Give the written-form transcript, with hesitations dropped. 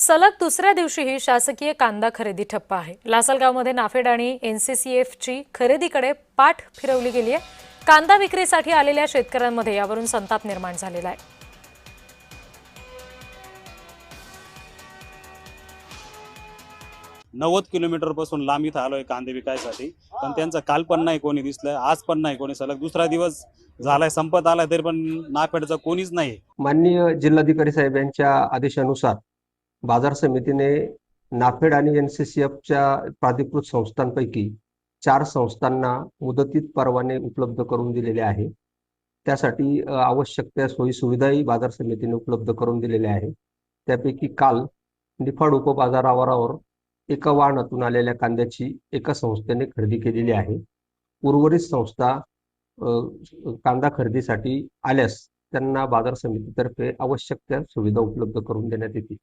सलग दुसऱ्या दिवशीही शासकीय कांदा खरेदी ठप्प आहे। लासलगावमध्ये नाफेड आणि एनसीसीएफची खरेदीकडे पाठ फिरवली गेली आहे। कांदा विक्रीसाठी आलेल्या शेतकऱ्यांमध्ये यावरून संताप निर्माण झालेला आहे। 90 किलोमीटर पासून लांब इथं आलोय कांदे विकायसाठी, पण त्यांचं काल पण नाही कोणी दिसलं, आज पण नाही कोणी। सलग दुसरा दिवस झालाय, संपत आलाय, तरी पण नाफेडचं कोणीच नाही। माननीय जिल्हाधिकारी साहेब यांच्या आदेशानुसार बाजार समितीने नाफेड आणि एनसीसीएफच्या प्राधिकृत संस्थांपैकी 4 संस्थांना मुदतीत परवाने उपलब्ध करून दिलेले आहे। त्यासाठी आवश्यक त्या सोयी सुविधाही बाजार समितीने उपलब्ध करून दिलेल्या आहे। त्यापैकी काल निफाड उपबाजार आवारावर एका वाहनातून आलेल्या कांद्याची एका संस्थेने खरेदी केलेली आहे। उर्वरित संस्था कांदा खरेदीसाठी आल्यास त्यांना बाजार समितीतर्फे आवश्यक त्या सुविधा उपलब्ध करून देण्यात येतील।